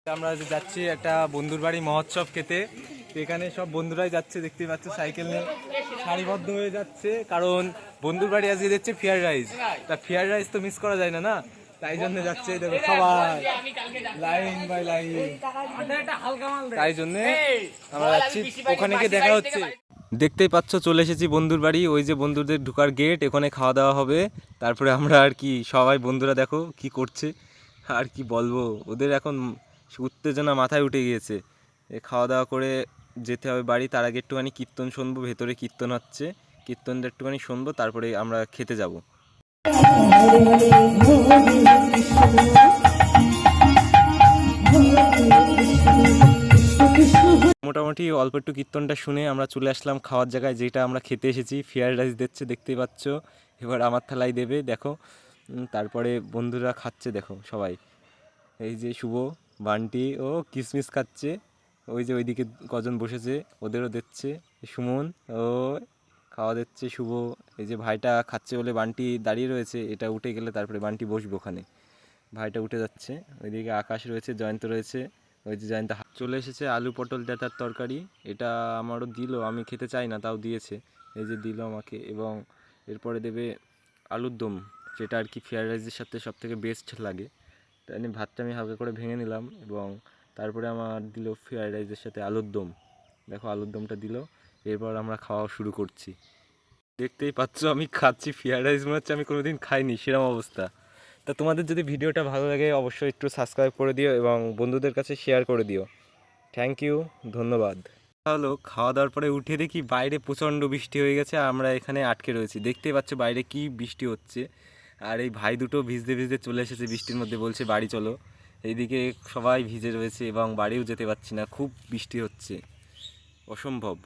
আমরা যাচ্ছি একটা বন্ধুর বাড়ি মহোৎসব খেতে। এখানে সব বন্ধুরাই যাচ্ছে, দেখতে পাচ্ছ সাইকেল নিয়ে সারিবদ্ধ হয়ে যাচ্ছে, কারণ বন্ধুর বাড়ি আজকে যাচ্ছে ফ্রাইড রাইস। তা ফ্রাইড রাইস তো মিস করা যায় না, না? তাই জন্য যাচ্ছে, দেখো সবাই লাইন বাই লাইন। তাই জন্য আমরা যাচ্ছি, ওখানে গিয়ে দেখা হচ্ছে। দেখতেই পাচ্ছ চলে এসেছি বন্ধুর বাড়ি, ওই যে বন্ধুদের ঢোকার গেট, এখানে খাওয়া দাওয়া হবে। তারপরে আমরা আর কি সবাই বন্ধুরা দেখো কি করছে, আর কি বলবো, ওদের এখন উত্তেজনা মাথায় উঠে গিয়েছে। খাওয়া দাওয়া করে যেতে হবে বাড়ি, তার আগে একটুখানি কীর্তন শুনবো, ভেতরে কীর্তন হচ্ছে, কীর্তনটা একটুখানি শুনবো, তারপরে আমরা খেতে যাব। মোটামুটি অল্প একটু কীর্তনটা শুনে আমরা চলে আসলাম খাওয়ার জায়গায়, যেটা আমরা খেতে এসেছি। ফ্রাইড রাইস দিচ্ছে, দেখতেই পাচ্ছ। এবার আমার থালায় দেবে, দেখো। তারপরে বন্ধুরা খাচ্ছে, দেখো সবাই। এই যে শুভ, বান্টি ও কিসমিস খাচ্ছে। ওই যে ওইদিকে কজন বসেছে, ওদেরও দিচ্ছে। সুমন ও খাওয়া দিচ্ছে, শুভ। এই যে ভাইটা খাচ্ছে বলে বান্টি দাঁড়িয়ে রয়েছে, এটা উঠে গেলে তারপরে বান্টি বসবে ওখানে। ভাইটা উঠে যাচ্ছে। ওইদিকে আকাশ রয়েছে, জয়ন্ত রয়েছে। ওই যে জয়ন্ত চলে এসেছে। আলু পটল ডাঁটার তরকারি, এটা আমারও দিল, আমি খেতে চাই না, তাও দিয়েছে। এই যে দিল আমাকে, এবং এরপরে দেবে আলুর দম, যেটা আর কি ফ্রাইড রাইসের সাথে সবথেকে বেস্ট লাগে। তাই নিয়ে ভাতটা আমি হালকা করে ভেঙে নিলাম, এবং তারপরে আমার দিল ফ্রাইড রাইসের সাথে আলুর দম। দেখো আলুর দমটা দিল, এরপর আমরা খাওয়া শুরু করছি। দেখতেই পাচ্ছ আমি খাচ্ছি ফ্রাইড রাইস, মনে হচ্ছে আমি কোনোদিন খাইনি, সেরকম অবস্থা। তা তোমাদের যদি ভিডিওটা ভালো লাগে অবশ্যই একটু সাবস্ক্রাইব করে দিও এবং বন্ধুদের কাছে শেয়ার করে দিও। থ্যাংক ইউ, ধন্যবাদ। হলো খাওয়া দাওয়ার পরে উঠে দেখি বাইরে প্রচণ্ড বৃষ্টি হয়ে গেছে, আমরা এখানে আটকে রয়েছি। দেখতেই পাচ্ছ বাইরে কি বৃষ্টি হচ্ছে, আর এই ভাই দুটো ভিজতে ভিজতে চলে এসেছে বৃষ্টির মধ্যে, বলছে বাড়ি চলো। এইদিকে সবাই ভিজে রয়েছে এবং বাড়িও যেতে পারছি না, খুব বৃষ্টি হচ্ছে, অসম্ভব।